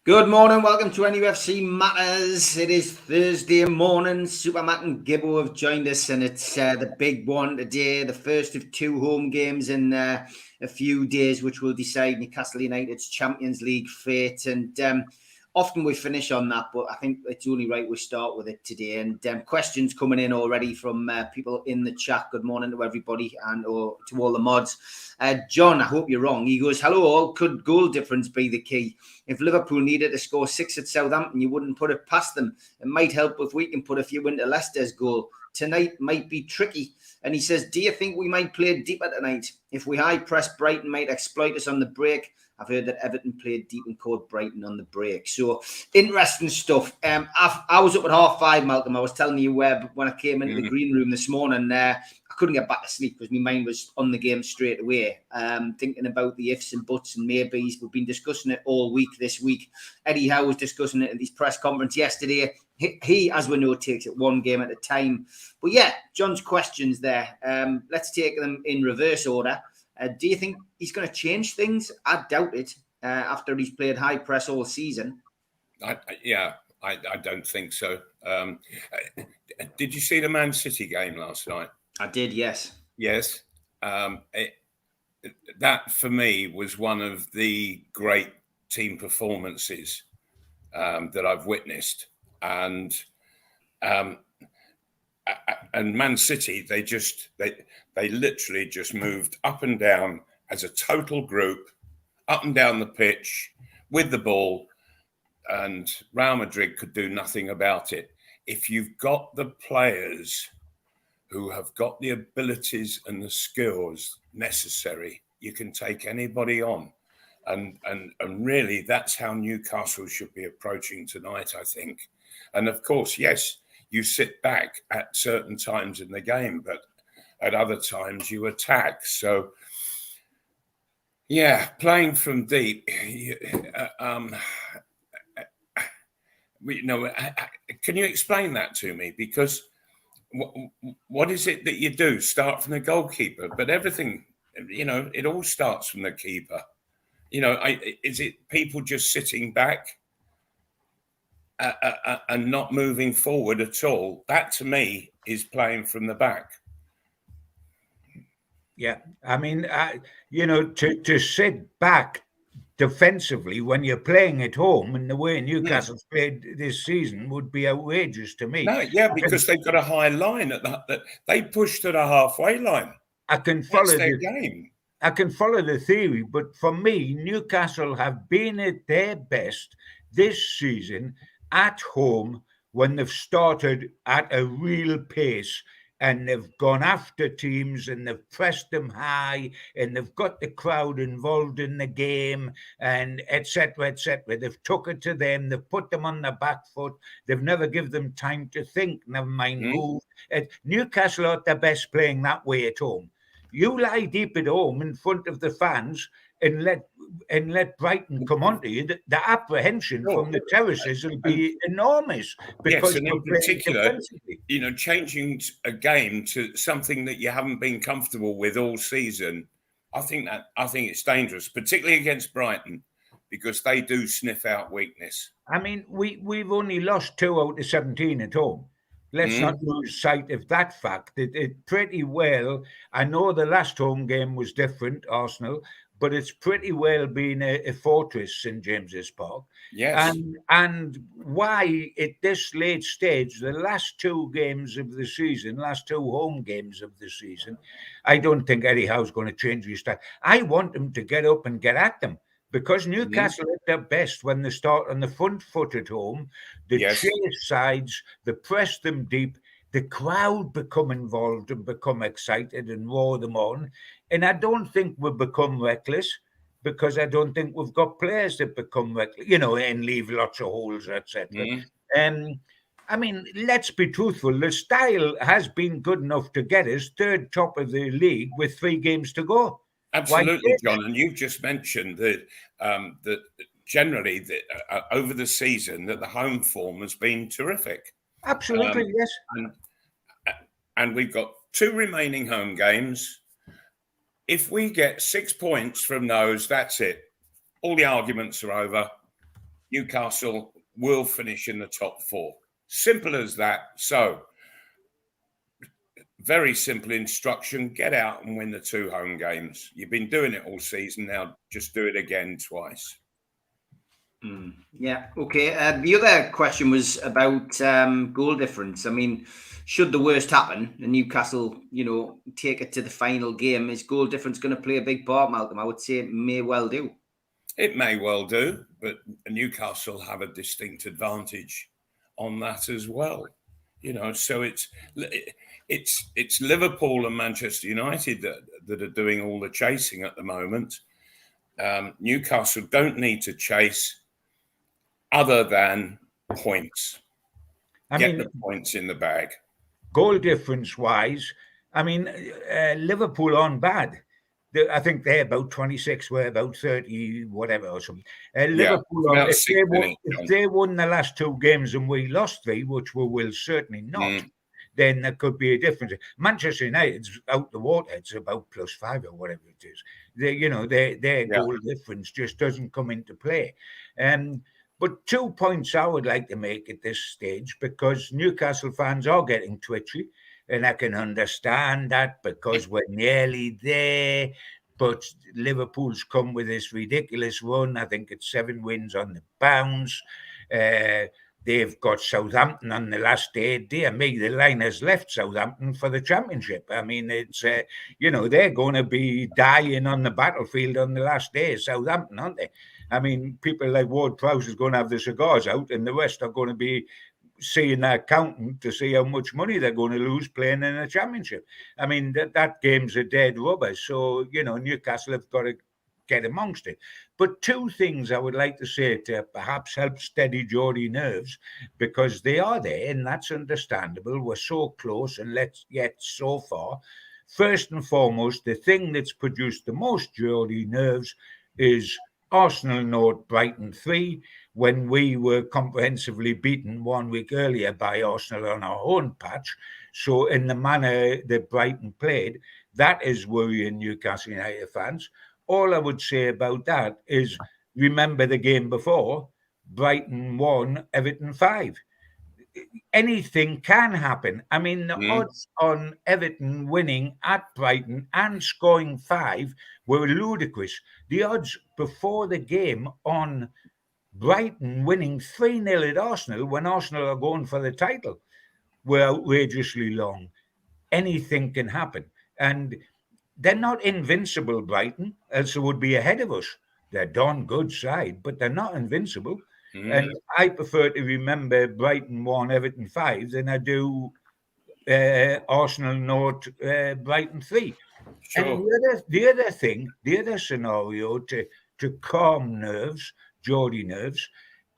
Good morning, welcome to NUFC Matters. It is Thursday morning. Supermac and Gibbo have joined us, and it's the big one today, the first of two home games in a few days, which will decide Newcastle United's Champions League fate. And often we finish on that, but I think it's only right we start with it today. And questions coming in already from people in the chat. Good morning to everybody and to all the mods. John, I hope you're wrong. He goes, hello all, could goal difference be the key? If Liverpool needed to score 6 at Southampton, you wouldn't put it past them. It might help if we can put a few into Leicester's goal. Tonight might be tricky. And he says, do you think we might play deeper tonight? If we high press, Brighton might exploit us on the break. I've heard that Everton played deep and caught Brighton on the break. So, interesting stuff. I was up at 5:30, Malcolm. I was telling you when I came into the green room this morning, I couldn't get back to sleep because my mind was on the game straight away, thinking about the ifs and buts and maybes. We've been discussing it all week this week. Eddie Howe was discussing it at his press conference yesterday. He, as we know, takes it one game at a time. But yeah, John's questions there. Let's take them in reverse order. Do you think he's going to change things? I doubt it after he's played high press all season. I don't think so. Did you see the Man City game last night? I did, yes. Yes. That, for me, was one of the great team performances that I've witnessed. And Man City, they literally just moved up and down as a total group, up and down the pitch with the ball, and Real Madrid could do nothing about it. If you've got the players who have got the abilities and the skills necessary, you can take anybody on. And really, that's how Newcastle should be approaching tonight, I think. And of course, yes, you sit back at certain times in the game, but at other times you attack. So, yeah, playing from deep. Can you explain that to me? Because what is it that you do? Start from the goalkeeper, but everything, it all starts from the keeper. Is it people just sitting back and not moving forward at all? That, to me, is playing from the back. Yeah, I mean, to sit back defensively when you're playing at home and the way Newcastle's played this season would be outrageous to me. No, yeah, because they've got a high line that they push to the halfway line. I can follow their game. I can follow the theory, but for me, Newcastle have been at their best this season at home when they've started at a real pace. And they've gone after teams and they've pressed them high and they've got the crowd involved in the game and et cetera, et cetera. They've took it to them. They've put them on the back foot. They've never given them time to think, never mind move. Newcastle are at their best playing that way at home. You lie deep at home in front of the fans and let Brighton come onto you. The apprehension from the terraces will be enormous. Because yes, and in particular, changing a game to something that you haven't been comfortable with all season, I think it's dangerous, particularly against Brighton, because they do sniff out weakness. I mean, we've only lost 2 out of 17 at home. Let's not lose sight of that fact. It pretty well, I know the last home game was different, Arsenal, but it's pretty well been a fortress, St James's Park. Yes. And why at this late stage, the last 2 games of the season, last 2 home games of the season, I don't think Eddie Howe's going to change his style. I want him to get up and get at them. Because Newcastle at their best when they start on the front foot at home, they chase sides, they press them deep, the crowd become involved and become excited and roar them on. And I don't think we've become reckless because I don't think we've got players that become reckless, and leave lots of holes, etc. I mean, let's be truthful. The style has been good enough to get us third top of the league with 3 games to go. Absolutely, John. And you've just mentioned that generally over the season that the home form has been terrific. Absolutely, yes. And we've got 2 remaining home games. If we get 6 points from those, that's it. All the arguments are over. Newcastle will finish in the top 4. Simple as that. So, very simple instruction. Get out and win the 2 home games. You've been doing it all season. Now just do it again twice. Yeah. Okay. The other question was about goal difference. I mean, should the worst happen and Newcastle, take it to the final game, is goal difference going to play a big part, Malcolm? I would say it may well do. It may well do, but Newcastle have a distinct advantage on that as well. So it's Liverpool and Manchester United that are doing all the chasing at the moment. Newcastle don't need to chase other than points. Get the points in the bag. Goal difference wise, Liverpool aren't bad. I think they're about 26, we're about 30, whatever or something. Liverpool, if they won the last 2 games and we lost 3, which we will certainly not, then there could be a difference. Manchester United's out the water. It's about +5 or whatever it is. Their goal difference just doesn't come into play. But 2 points I would like to make at this stage, because Newcastle fans are getting twitchy, and I can understand that because we're nearly there. But Liverpool's come with this ridiculous run. I think it's 7 wins on the bounce. They've got Southampton on the last day. Dear me, the line has left Southampton for the Championship. I mean, it's, they're going to be dying on the battlefield on the last day, Southampton, aren't they? I mean, people like Ward Prowse is going to have the cigars out, and the rest are going to be seeing their accountant to see how much money they're going to lose playing in a Championship. I mean, that game's a dead rubber. So, Newcastle have got to get amongst it. But 2 things I would like to say to perhaps help steady Geordie nerves, because they are there, and that's understandable. We're so close, and yet so far. First and foremost, the thing that's produced the most Geordie nerves is Arsenal 0, Brighton 3, when we were comprehensively beaten 1 week earlier by Arsenal on our own patch. So in the manner that Brighton played, that is worrying Newcastle United fans. All I would say about that is, remember the game before, Brighton 1, Everton 5. Anything can happen. I mean, the odds on Everton winning at Brighton and scoring 5 were ludicrous. The odds before the game on Brighton winning 3-0 at Arsenal, when Arsenal are going for the title, were outrageously long. Anything can happen. And they're not invincible, Brighton, else they would be ahead of us. They're a darn good side, but they're not invincible. And I prefer to remember Brighton 1, Everton 5 than I do Arsenal 0, Brighton 3. Sure. And the other scenario to calm nerves, Geordie nerves,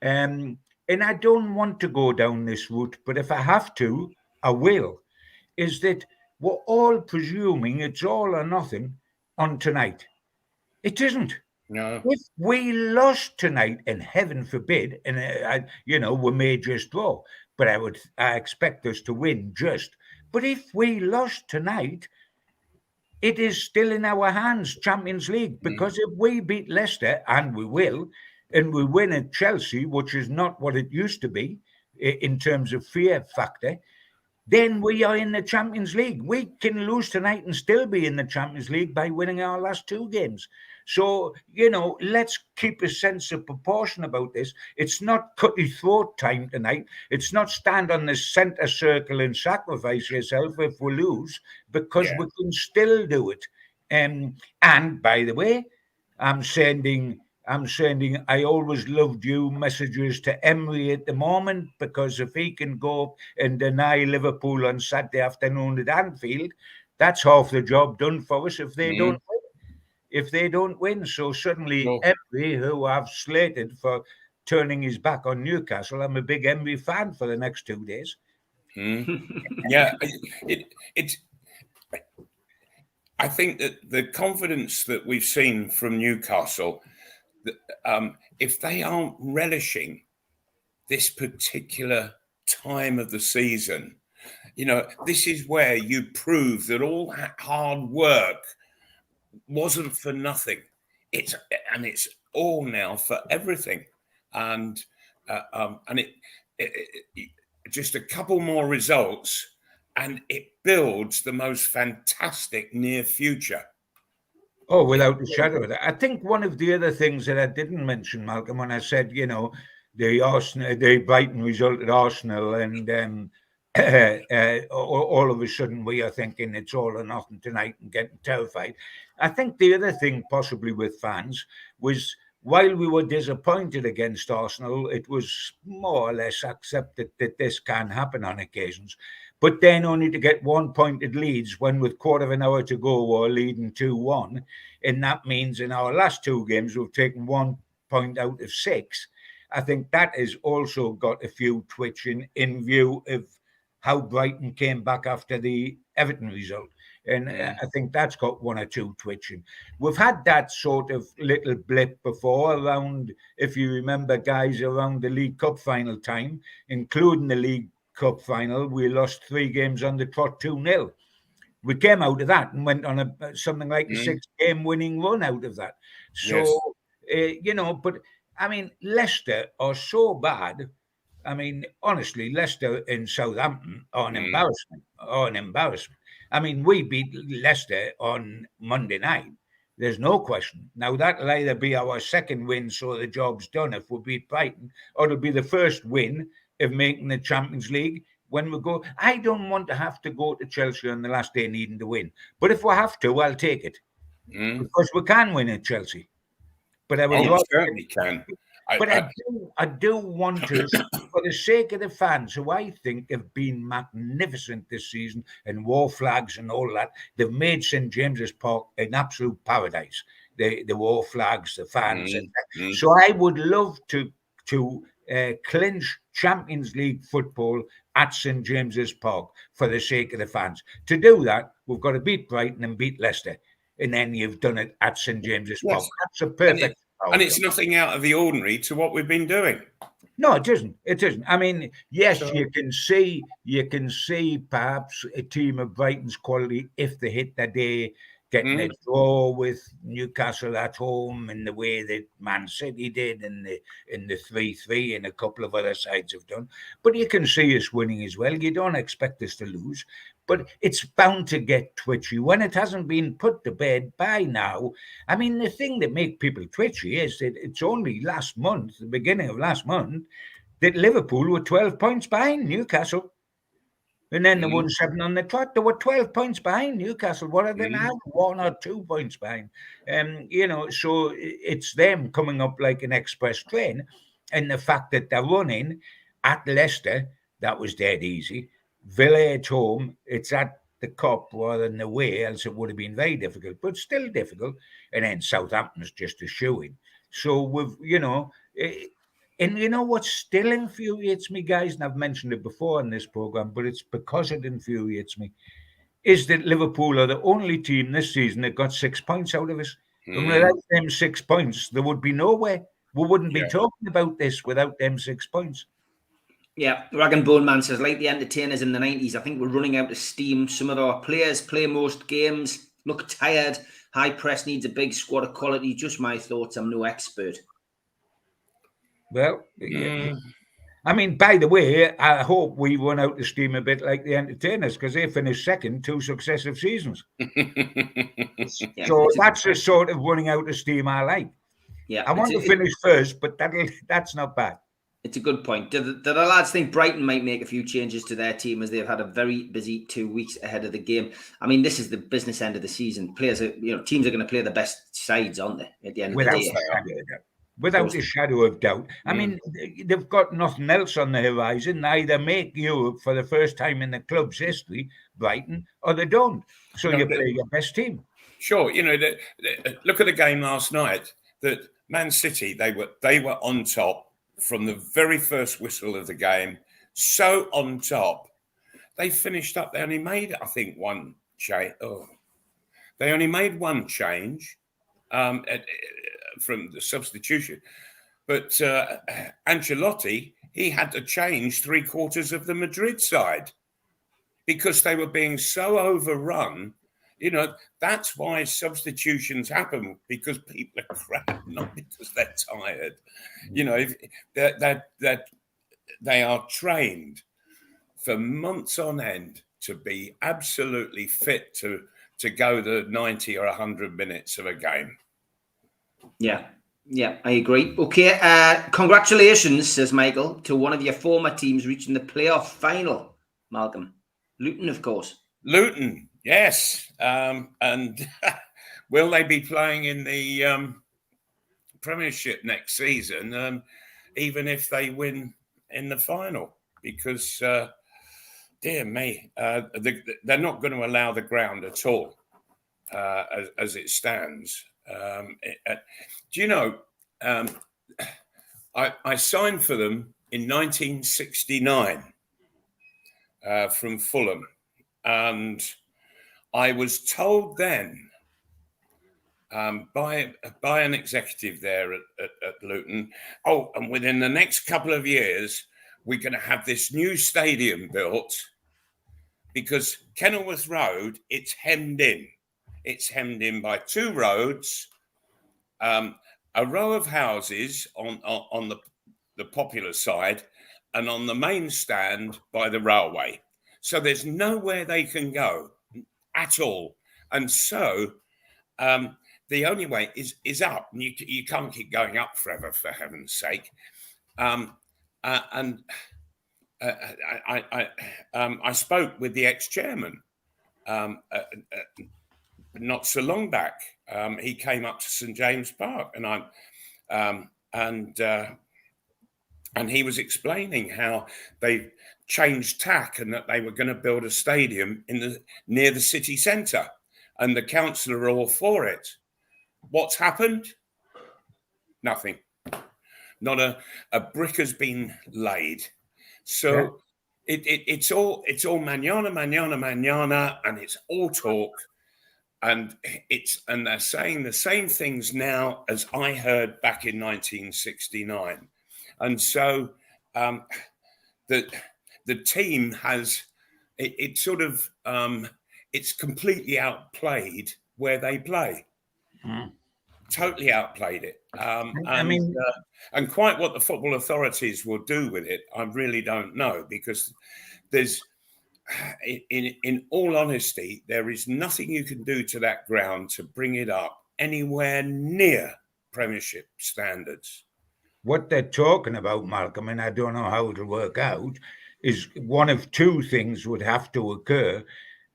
and I don't want to go down this route, but if I have to, I will, is that we're all presuming it's all or nothing on tonight. It isn't. No. If we lost tonight, and heaven forbid, and we may just draw, but I expect us to win just. But if we lost tonight, it is still in our hands, Champions League, because if we beat Leicester, and we will, and we win at Chelsea, which is not what it used to be in terms of fear factor, then we are in the Champions League. We can lose tonight and still be in the Champions League by winning our last 2 games. So, let's keep a sense of proportion about this. It's not cut your throat time tonight. It's not stand on the centre circle and sacrifice yourself if we lose, because we can still do it. And by the way, I'm sending I always loved you messages to Emery at the moment, because if he can go and deny Liverpool on Saturday afternoon at Anfield, that's half the job done for us if they don't win. If they don't win. So suddenly Emery, who I've slated for turning his back on Newcastle, I'm a big Emery fan for the next 2 days. Yeah, I think that the confidence that we've seen from Newcastle, if they aren't relishing this particular time of the season, this is where you prove that all that hard work wasn't for nothing. It's all now for everything. and it just a couple more results, and it builds the most fantastic near future. Oh, without a shadow of that. I think one of the other things that I didn't mention, Malcolm, when I said, the Brighton result at Arsenal, and all of a sudden we are thinking it's all or nothing tonight and getting terrified. I think the other thing possibly with fans was, while we were disappointed against Arsenal, it was more or less accepted that this can happen on occasions. But then only to get 1 point at Leeds when with quarter of an hour to go we're leading 2-1. And that means in our last two games we've taken 1 point out of 6. I think that has also got a few twitching in view of how Brighton came back after the Everton result. And I think that's got 1 or 2 twitching. We've had that sort of little blip before around, if you remember, guys, around the League Cup final time, including the League Cup final, we lost 3 games on the trot 2-0. We came out of that and went on something like a 6-game winning run out of that. So, but I mean, Leicester are so bad. I mean, honestly, Leicester in Southampton are an embarrassment. I mean, we beat Leicester on Monday night. There's no question. Now, that'll either be our second win, so the job's done if we beat Brighton, or it'll be the first win of making the Champions League when we go. I don't want to have to go to Chelsea on the last day needing to win. But if we have to, I'll take it. Because we can win at Chelsea. But I would certainly can. I do want to, for the sake of the fans, who I think have been magnificent this season, and war flags and all that, they've made St. James's Park an absolute paradise. The war flags, the fans. So I would love to clinch Champions League football at St. James's Park for the sake of the fans. To do that, we've got to beat Brighton and beat Leicester. And then you've done it at St. James's Park. That's a perfect... And it's nothing out of the ordinary to what we've been doing. No, it isn't. It isn't. I mean, yes, you can see perhaps a team of Brighton's quality if they hit that day, getting a draw with Newcastle at home in the way that Man City did in the 3-3 and a couple of other sides have done. But you can see us winning as well. You don't expect us to lose. But it's bound to get twitchy when it hasn't been put to bed by now. I mean, the thing that makes people twitchy is that it's only last month, the beginning of last month, that Liverpool were 12 points behind Newcastle. And then they won 7 on the trot. They were 12 points behind Newcastle. What are they now? 1 or 2 points behind. So it's them coming up like an express train. And the fact that they're running at Leicester, that was dead easy. Villa at home, it's at the Cup rather than the way, else it would have been very difficult, but still difficult. And then Southampton's just a shoe-in. So and you know what still infuriates me, guys, and I've mentioned it before in this program, but it's because it infuriates me, is that Liverpool are the only team this season that got 6 points out of us. And without them 6 points, there would be nowhere. We wouldn't be talking about this without them 6 points. Yeah, Rag and Bone Man says, like the entertainers in the 90s, I think we're running out of steam. Some of our players play most games, look tired. High press needs a big squad of quality. Just my thoughts. I'm no expert. Well, I mean, by the way, I hope we run out of steam a bit like the entertainers, because they finished second 2 successive seasons. So that's the sort of running out of steam I like. Yeah, I want to finish first, but that's not bad. It's a good point. Do the lads think Brighton might make a few changes to their team as they've had a very busy 2 weeks ahead of the game? I mean, this is the business end of the season. Players teams are going to play the best sides, aren't they? At the end of the day, without a shadow of doubt. I mean, they've got nothing else on the horizon. They either make Europe for the first time in the club's history, Brighton, or they don't. So you play your best team. Sure, look at the game last night. That Man City, they were on top from the very first whistle of the game, so on top. They finished up, they only made, I think, one change. They only made one change from the substitution. But Ancelotti, he had to change 3/4 of the Madrid side because they were being so overrun You know, that's why substitutions happen, because people are crap, not because they're tired. You know, they are trained for months on end to be absolutely fit to go the 90 or 100 minutes of a game. Yeah, I agree. Okay, congratulations, says Michael, to one of your former teams reaching the playoff final, Malcolm. Luton, of course. Luton, yes. And will they be playing in the Premiership next season, even if they win in the final? Because, dear me, they're not going to allow the ground at all as it stands. Do you know, I signed for them in 1969 from Fulham, and I was told then by an executive there at Luton, and within the next couple of years, we're going to have this new stadium built, because Kenilworth Road, it's hemmed in. It's hemmed in by two roads, a row of houses on the popular side, and on the main stand by the railway. So there's nowhere they can go at all. And so the only way is up. And you can't keep going up forever, for heaven's sake. I spoke with the ex-chairman not so long back. He came up to St James Park, and he was explaining how they changed tack and that they were going to build a stadium near the city centre, and the council are all for it. What's happened? Nothing. Not a brick has been laid. So it's all manana, and it's all talk. And they're saying the same things now as I heard back in 1969. And so the team has it's completely outplayed where they play. Totally outplayed it. And quite what the football authorities will do with it, I really don't know, because there's, in all honesty, there is nothing you can do to that ground to bring it up anywhere near Premiership standards. What they're talking about, Malcolm, and I don't know how it'll work out, is one of two things would have to occur.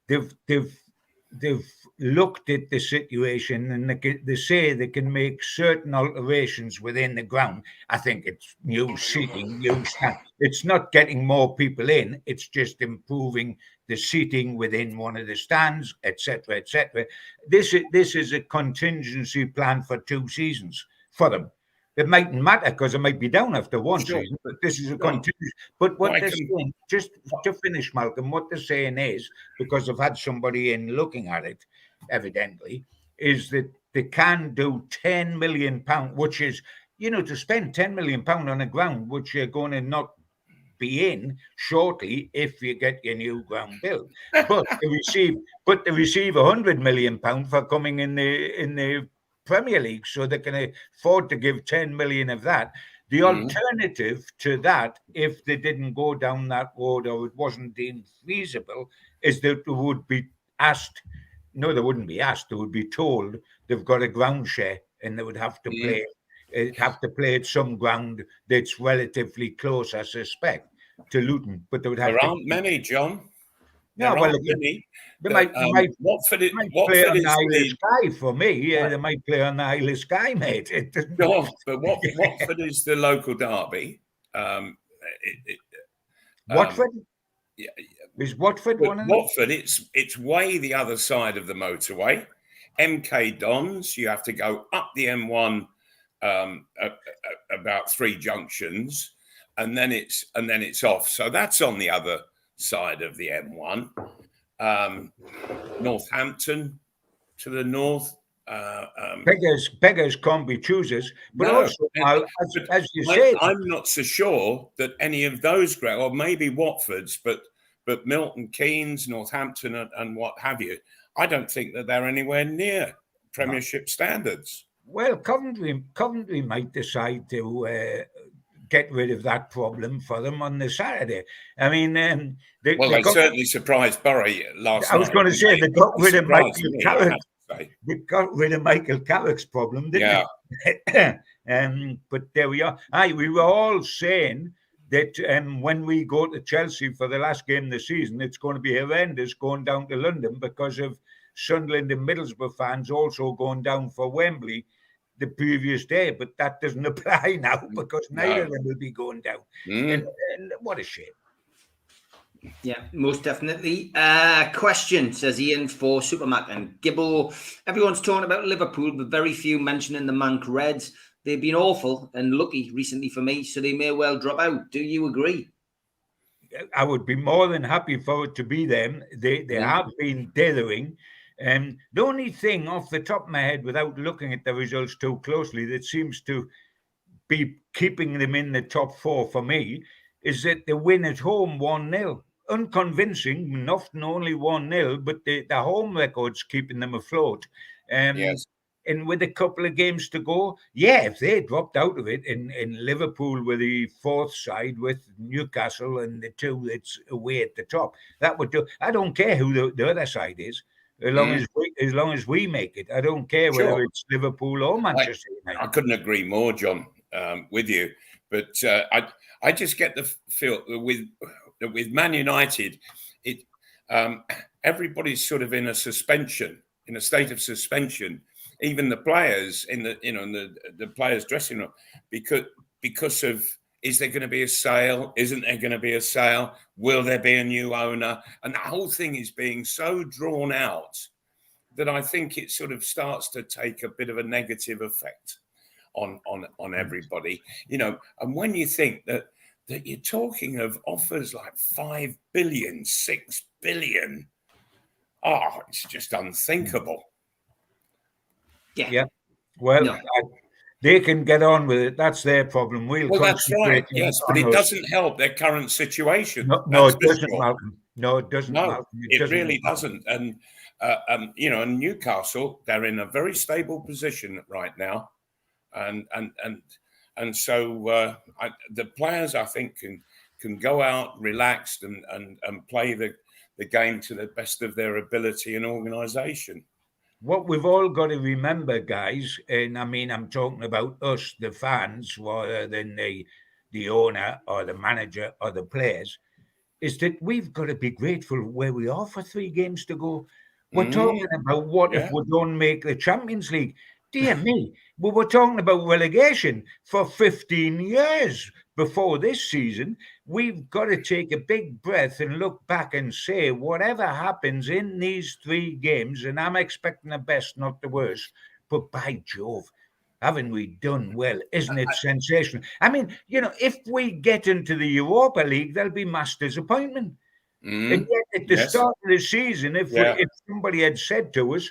They've looked at the situation, and they say they can make certain alterations within the ground. I think it's new seating, new stand. It's not getting more people in. It's just improving the seating within one of the stands, etc., etc. This is a contingency plan for 2 seasons for them. It mightn't matter because it might be down after one season, but this is a contingency. But what they're saying, just to finish, Malcolm, what they're saying is, because I've had somebody in looking at it, evidently, is that they can do £10 million, which is, to spend £10 million on a ground, which you're going to not be in shortly if you get your new ground built. But they receive £100 million for coming in the Premier League, so they can afford to give 10 million of that. The alternative to that, if they didn't go down that road or it wasn't deemed feasible, is that they would be asked. No, they wouldn't be asked. They would be told they've got a ground share, and they would have to play at some ground that's relatively close, I suspect, to Luton. But they would have. There aren't many, John. No, well, they might Watford play on the Isle of Skye for me. They might play on the Isle of Skye, mate. No, but Watford is the local derby. Watford? Is Watford one of them? Watford, it's way the other side of the motorway. MK Dons, you have to go up the M1 about 3 junctions, and then it's off. So that's on the other side of the M1. Northampton to the north. Beggars can't be choosers. But no, also, as you said, I'm not so sure that any of those or maybe Watford's, but Milton Keynes, Northampton, and what have you, I don't think that they're anywhere near Premiership standards. Well, Coventry might decide to get rid of that problem for them on the Saturday. I mean, they certainly surprised Bury last night. I was going to say they got rid of Michael Carrick. They got rid of Michael Carrick's problem, didn't they? But there we are. We were all saying that when we go to Chelsea for the last game of the season, it's going to be horrendous going down to London because of Sunderland and Middlesbrough fans also going down for Wembley the previous day. But that doesn't apply now because neither of them will be going down. And what a shame. Yeah, most definitely. Question, says Ian, for Supermac and Gibbo. Everyone's talking about Liverpool, but very few mentioning the Manc Reds. They've been awful and lucky recently for me, so they may well drop out. Do you agree? I would be more than happy for it to be them. They have been dithering. The only thing off the top of my head, without looking at the results too closely, that seems to be keeping them in the top four for me is that they win at home 1-0. Unconvincing, often only 1-0, but the home record's keeping them afloat. Yes. And with a couple of games to go, if they dropped out of it, in Liverpool with the fourth side with Newcastle and the two that's away at the top, that would do. I don't care who the other side is, as long as we make it. I don't care whether it's Liverpool or Manchester United. I couldn't agree more, John, with you. But I just get the feel that with Man United, everybody's sort of in a state of suspension. Even the players in the players' dressing room, because of, is there going to be a sale? Isn't there going to be a sale? Will there be a new owner? And the whole thing is being so drawn out that I think it sort of starts to take a bit of a negative effect on everybody. And when you think that you're talking of offers like 5 billion, 6 billion, it's just unthinkable. Yeah. Well, they can get on with it. That's their problem. Well, that's right. Yes, but it doesn't help their current situation. No, it doesn't, Malcolm. No, it doesn't. No, it really doesn't. And and Newcastle, they're in a very stable position right now, and so the players, I think, can go out relaxed and play the game to the best of their ability and organisation. What we've all got to remember, guys, and I mean, I'm talking about us, the fans, rather than the owner or the manager or the players, is that we've got to be grateful where we are for 3 games to go. We're talking about what if we don't make the Champions League. Dear me, we were talking about relegation for 15 years before this season. We've got to take a big breath and look back and say, whatever happens in these 3 games, and I'm expecting the best, not the worst, but by Jove, haven't we done well? Isn't it sensational? I mean, if we get into the Europa League, there'll be mass disappointment. And yet at the start of the season, if somebody had said to us,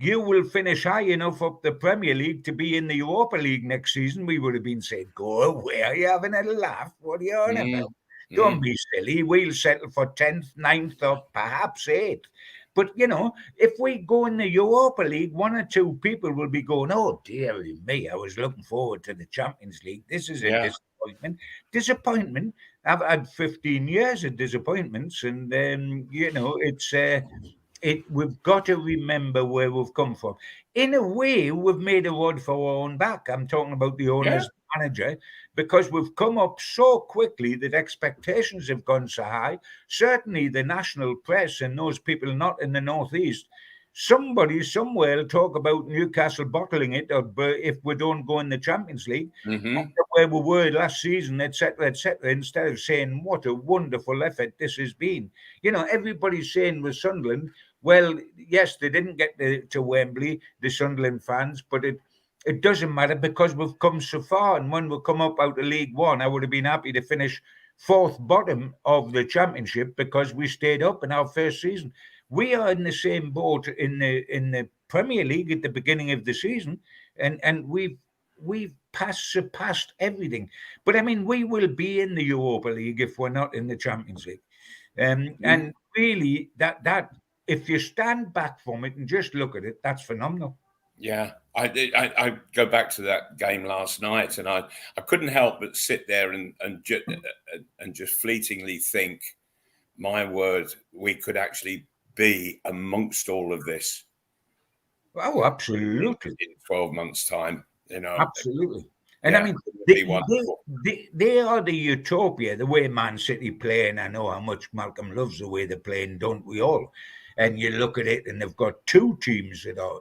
you will finish high enough up the Premier League to be in the Europa League next season, we would have been saying, go away, are you having a laugh? What are you on about? Don't be silly. We'll settle for 10th, 9th, or perhaps 8th. But, if we go in the Europa League, 1 or 2 people will be going, oh, dear me, I was looking forward to the Champions League. This is a disappointment. Disappointment. I've had 15 years of disappointments, and, we've got to remember where we've come from. In a way, we've made a rod for our own back. I'm talking about the owner's manager, because we've come up so quickly that expectations have gone so high. Certainly the national press and those people not in the Northeast, somebody somewhere will talk about Newcastle bottling it, or if we don't go in the Champions League, where we were last season, etc., instead of saying what a wonderful effort this has been. Everybody's saying with Sunderland, well, yes, they didn't get to Wembley, the Sunderland fans, but it doesn't matter because we've come so far. And when we come up out of League One, I would have been happy to finish 4th bottom of the Championship because we stayed up in our first season. We are in the same boat in the Premier League at the beginning of the season, and we've surpassed everything. But I mean, we will be in the Europa League if we're not in the Champions League, and really that if you stand back from it and just look at it, that's phenomenal. Yeah, I go back to that game last night, and I couldn't help but sit there and just fleetingly think, my word, we could actually be amongst all of this. Oh, absolutely. In 12 months' time, Absolutely. And yeah, I mean, they are the utopia, the way Man City play, and I know how much Malcolm loves the way they play, and don't we all? And you look at it, and they've got two teams that are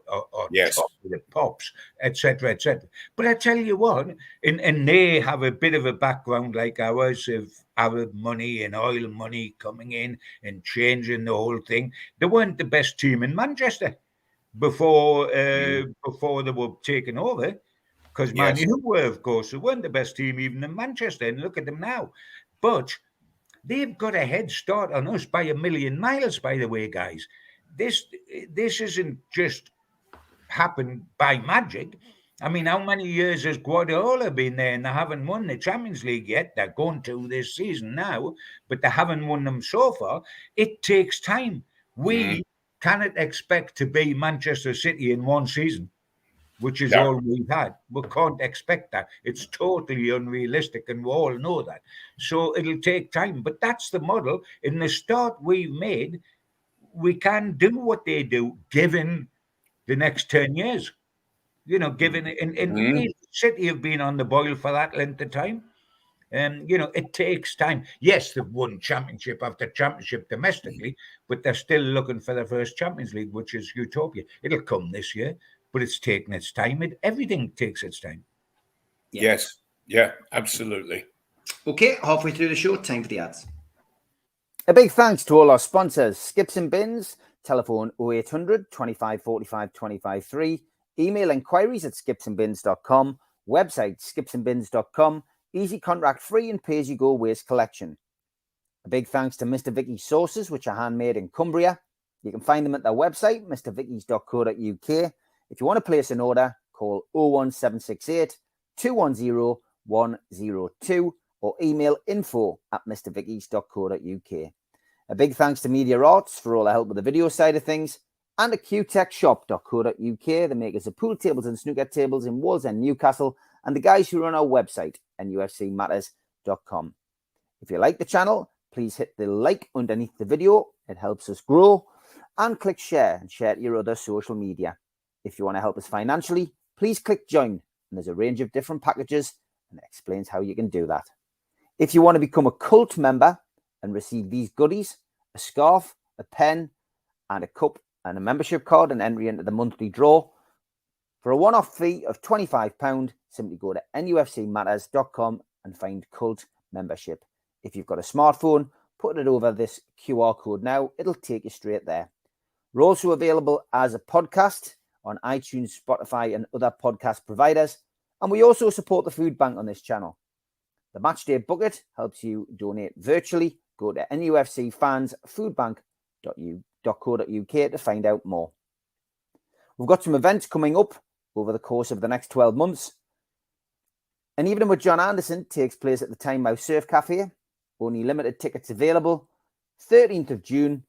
yes, top of the pops, etc., etc. But I tell you what, and they have a bit of a background like ours of Arab money and oil money coming in and changing the whole thing. They weren't the best team in Manchester before they were taken over. Because Man U were, of course, they weren't the best team even in Manchester, and look at them now. But they've got a head start on us by a million miles, by the way, guys. This isn't just happened by magic. I mean, how many years has Guardiola been there and they haven't won the Champions League yet? They're going to this season now, but they haven't won them so far. It takes time. We cannot expect to be Manchester City in one season, which is all we've had. We can't expect that. It's totally unrealistic, and we all know that. So it'll take time. But that's the model. In the start we've made, we can do what they do, given the next 10 years. Given and City have been on the boil for that length of time. It takes time. Yes, they've won championship after championship domestically, but they're still looking for their first Champions League, which is utopia. It'll come this year, but it's taking its time. Everything takes its time. Yeah. Yes. Yeah, absolutely. Okay, halfway through the show, time for the ads. A big thanks to all our sponsors: Skips and Bins, telephone 0800 25 45 25 3, email inquiries at skipsandbins.com, website skipsandbins.com, easy contract free and pay-as-you-go waste collection. A big thanks to Mr. Vicky's sauces, which are handmade in Cumbria. You can find them at their website, mrvickies.co.uk. If you want to place an order, call 01768 210 102 or email info@mrvickies.co.uk. A big thanks to Media Arts for all the help with the video side of things, and to qtechshop.co.uk, the makers of pool tables and snooker tables in Wallsend, Newcastle, and the guys who run our website, NUFCmatters.com. If you like the channel, please hit the like underneath the video. It helps us grow. And click share and share to your other social media. If you want to help us financially, please click join. And there's a range of different packages, and it explains how you can do that. If you want to become a cult member and receive these goodies, a scarf, a pen, and a cup, and a membership card, and entry into the monthly draw, for a one-off fee of £25, simply go to nufcmatters.com and find cult membership. If you've got a smartphone, put it over this QR code now. It'll take you straight there. We're also available as a podcast on iTunes, Spotify, and other podcast providers. And we also support the food bank on this channel. The Matchday Bucket helps you donate virtually. Go to nufcfansfoodbank.co.uk to find out more. We've got some events coming up over the course of the next 12 months. An evening with John Anderson takes place at the Time House Surf Cafe. Only limited tickets available. 13th of June.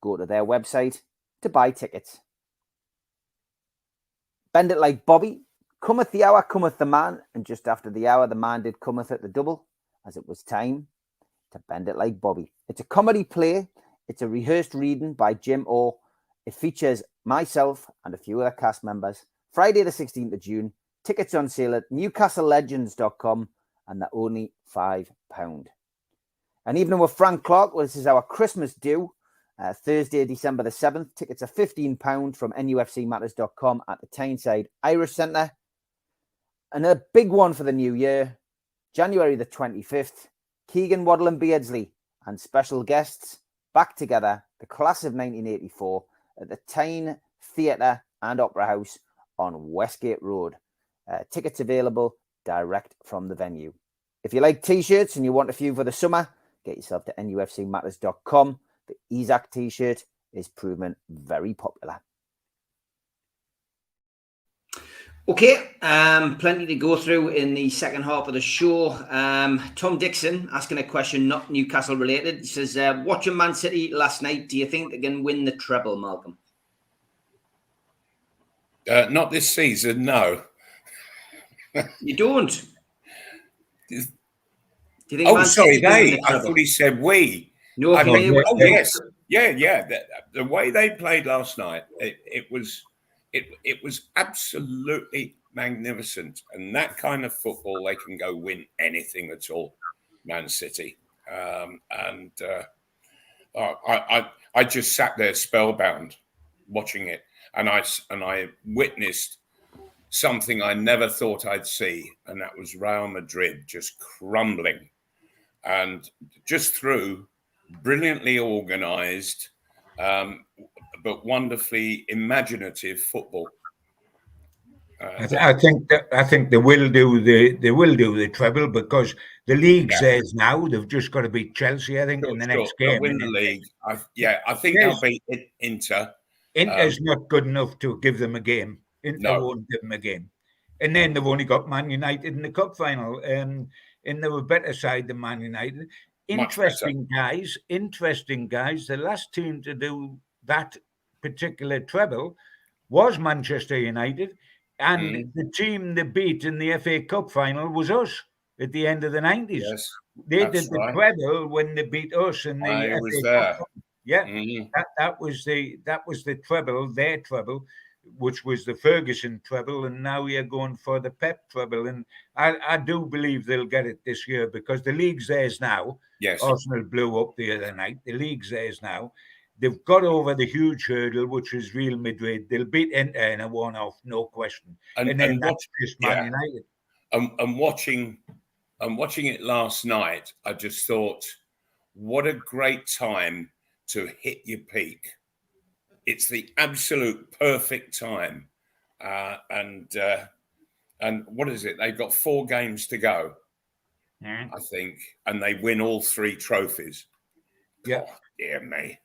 Go to their website to buy tickets. Bend it like Bobby. Cometh the hour, cometh the man. And just after the hour, the man did cometh at the double, as it was time to bend it like Bobby. It's a comedy play. It's a rehearsed reading by Jim Orr. It features myself and a few other cast members. Friday the 16th of June. Tickets on sale at newcastlelegends.com, and they're only £5. An evening with Frank Clark. Well, this is our Christmas due. Thursday, December the 7th. Tickets are £15 from nufcmatters.com at the Tyneside Irish Centre. And a big one for the new year, January the 25th. Keegan, Waddle and Beardsley and special guests back together, the class of 1984, at the Tyne Theatre and Opera House on Westgate Road. Tickets available direct from the venue. If you like T-shirts and you want a few for the summer, get yourself to nufcmatters.com. The Isaac T-shirt is proven very popular. Okay, plenty to go through in the second half of the show. Tom Dixon asking a question not Newcastle related. He says, watching Man City last night, do you think they can win the treble, Malcolm? Not this season, no. You don't? Do you think Oh, Man sorry, City can win they. the I treble? thought he said we. No, I mean, they- oh, yes. Yeah. The way they played last night, it was absolutely magnificent. And that kind of football, they can go win anything at all, Man City. I just sat there spellbound watching it, and I witnessed something I never thought I'd see, and that was Real Madrid just crumbling, and just through brilliantly organised, but wonderfully imaginative football. I think they will do the treble because the league's theirs now. They've just got to beat Chelsea, I think, in the next game. They'll win the league. I think they'll beat Inter. Inter's not good enough to give them a game. Inter won't give them a game. And then they've only got Man United in the cup final. And they were better side than Man United. Interesting guys. The last team to do that particular treble was Manchester United. And the team they beat in the FA Cup final was us at the end of the 90s. Yes, they did the treble when they beat us in the FA Cup. Yeah, that was the treble, their treble, which was the Ferguson treble, and now you're going for the Pep treble. And I do believe they'll get it this year because the league's theirs now. Yes. Arsenal blew up the other night. The league's theirs now. They've got over the huge hurdle, which is Real Madrid. They'll beat Inter in a one-off, no question. And then that's just Man United. And watching it last night, I just thought, what a great time to hit your peak. It's the absolute perfect time. And what is it? They've got 4 games to go, I think, and they win all 3 trophies. Yeah. Oh, dear me.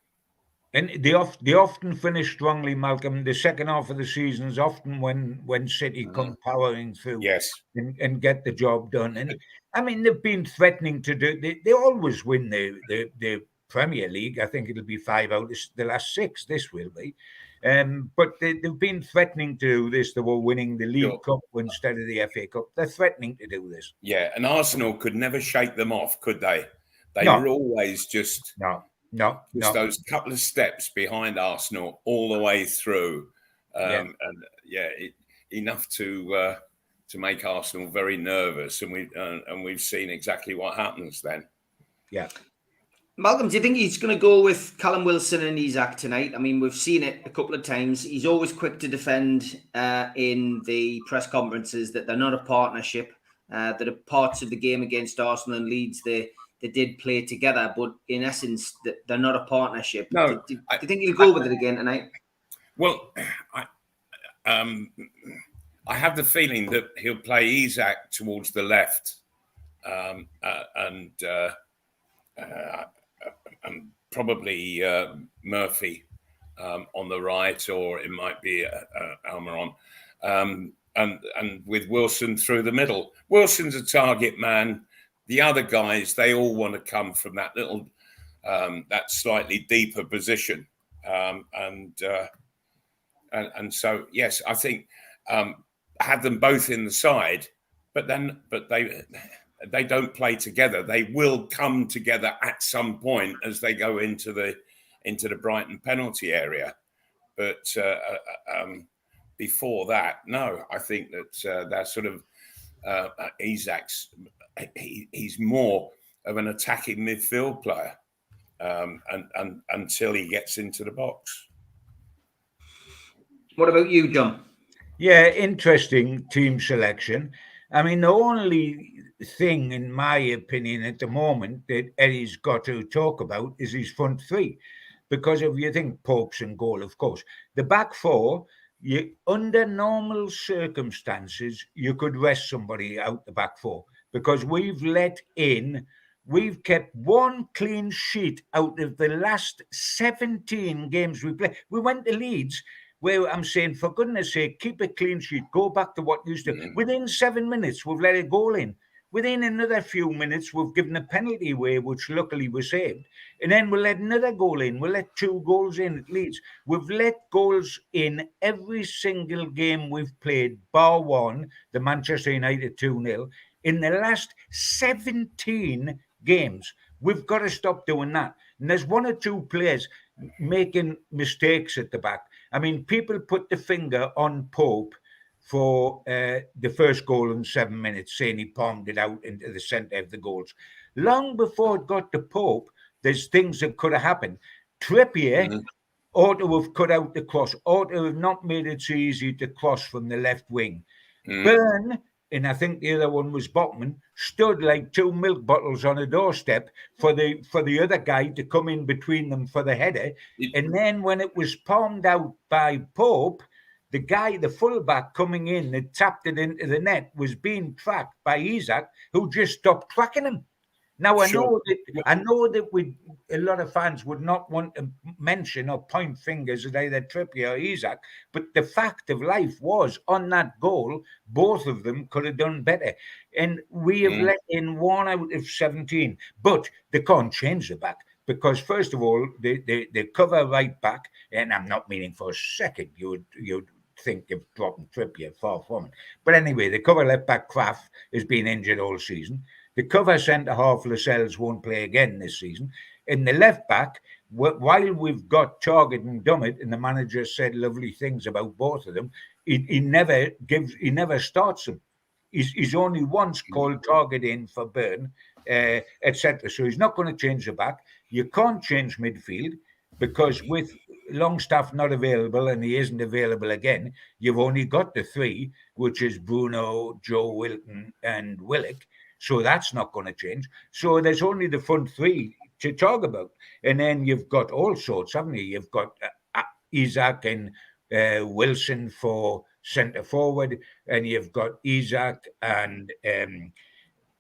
And they often finish strongly, Malcolm. The second half of the season is often when City come powering through and get the job done. And I mean, they've been threatening to do. They always win the Premier League. I think it'll be 5 out of the last 6. This will be. But they've been threatening to do this. They were winning the League Cup instead of the FA Cup. They're threatening to do this. Yeah, and Arsenal could never shake them off, could they? They were always just... No. Those couple of steps behind Arsenal all the way through, enough to make Arsenal very nervous, and we've seen exactly what happens then. Yeah. Malcolm, do you think he's going to go with Callum Wilson and Isak tonight? I mean, we've seen it a couple of times. He's always quick to defend in the press conferences that they're not a partnership, that are parts of the game against Arsenal and Leeds. They did play together, but in essence, they're not a partnership. No, do you think he'll go with it again tonight? Well, I have the feeling that he'll play Isak towards the left, and probably Murphy on the right, or it might be Almiron, and with Wilson through the middle. Wilson's a target man. The other guys, they all want to come from that little, that slightly deeper position, and so yes, I think have them both in the side, but they don't play together. They will come together at some point as they go into the Brighton penalty area, but before that, no, I think that that sort of Isak's. He's more of an attacking midfield player, and until he gets into the box. What about you, John? Yeah, interesting team selection. I mean, the only thing, in my opinion, at the moment that Eddie's got to talk about is his front 3, because if you think Pope's in goal, of course, the back 4. Under normal circumstances, you could rest somebody out the back 4. Because we've kept 1 clean sheet out of the last 17 games we played. We went to Leeds where I'm saying, for goodness sake, keep a clean sheet, go back to what you used to. Within 7 minutes, we've let a goal in. Within another few minutes, we've given a penalty away, which luckily was saved. And then we'll let another goal in. We'll let 2 goals in at Leeds. We've let goals in every single game we've played, bar one, the Manchester United 2-0, in the last 17 games. We've got to stop doing that. And there's 1 or 2 players making mistakes at the back. I mean, people put the finger on Pope for the first goal in 7 minutes, saying he palmed it out into the centre of the goals. Long before it got to Pope, there's things that could have happened. Trippier ought to have cut out the cross, ought to have not made it so easy to cross from the left wing. Byrne, and I think the other one was Botman, stood like 2 milk bottles on a doorstep for the other guy to come in between them for the header. And then when it was palmed out by Pope, the guy, the fullback coming in that tapped it into the net, was being tracked by Isak, who just stopped tracking him. Now, I know that a lot of fans would not want to mention or point fingers at either Trippier or Isak, but the fact of life was, on that goal, both of them could have done better. And we have let in 1 out of 17, but they can't change the back. Because first of all, they cover right back, and I'm not meaning for a second you'd think of dropping Trippier, far from it. But anyway, the cover left back Kraft has been injured all season. The cover centre half Lascelles won't play again this season. In the left back, while we've got Target and Dummett, and the manager said lovely things about both of them, he never starts them. He's only once called Target in for Byrne, etc. So he's not going to change the back. You can't change midfield, because with Longstaff not available, and he isn't available again, you've only got the 3, which is Bruno, Joe Wilton, and Willock. So that's not going to change. So there's only the front 3 to talk about. And then you've got all sorts, haven't you? You've got Isak and Wilson for centre forward, and you've got Isak and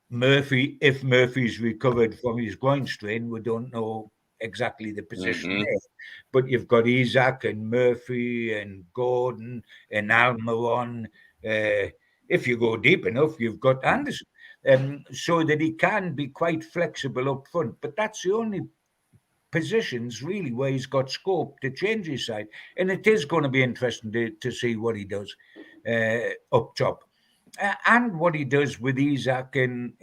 Murphy. If Murphy's recovered from his groin strain, we don't know exactly the position there. But you've got Isak and Murphy and Gordon and Almiron. If you go deep enough, you've got Anderson. So that he can be quite flexible up front. But that's the only positions really where he's got scope to change his side. And it is going to be interesting to see what he does up top. And what he does with Isak and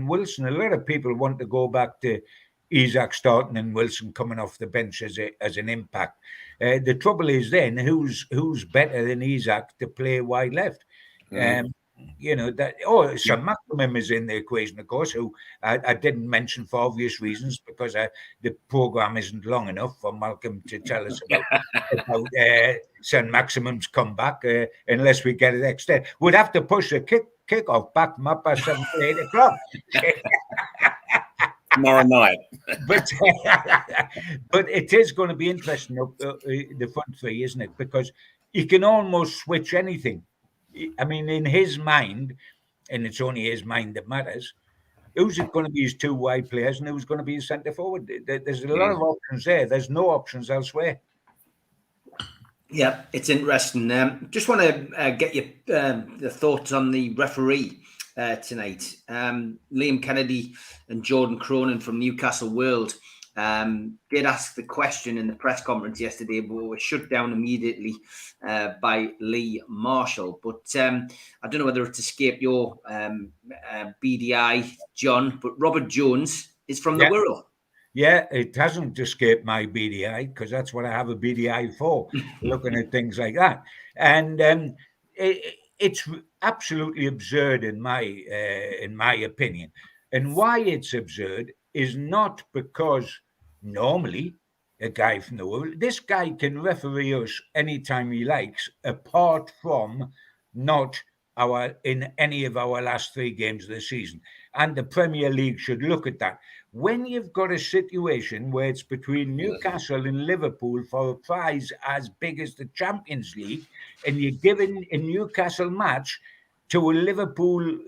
Wilson. A lot of people want to go back to Isak starting and Wilson coming off the bench as an impact. The trouble is then, who's better than Isak to play wide left? St. Maximum is in the equation, of course, who I didn't mention for obvious reasons, because the program isn't long enough for Malcolm to tell us about St. Maximum's comeback, unless we get it extended. We'd have to push the kick-off back from up at 7 to 8 o'clock. Tomorrow night. But it is going to be interesting, the front 3, isn't it? Because you can almost switch anything. I mean, in his mind, and it's only his mind that matters, who's it going to be his 2 wide players and who's going to be his centre forward? There's a lot of options there. There's no options elsewhere. Yeah, it's interesting. Just want to get your the thoughts on the referee tonight. Liam Kennedy and Jordan Cronin from Newcastle World did ask the question in the press conference yesterday, but were shut down immediately by Lee Marshall. But I don't know whether it's escaped your BDI, John, but Robert Jones is from the Wirral. Yeah, it hasn't escaped my BDI, because that's what I have a BDI for, looking at things like that. And it's absolutely absurd in my opinion. And why it's absurd is not because normally a guy from the world, this guy can referee us anytime he likes, apart from not in any of our last 3 games of the season. And the Premier League should look at that. When you've got a situation where it's between Newcastle and Liverpool for a prize as big as the Champions League, and you're giving a Newcastle match to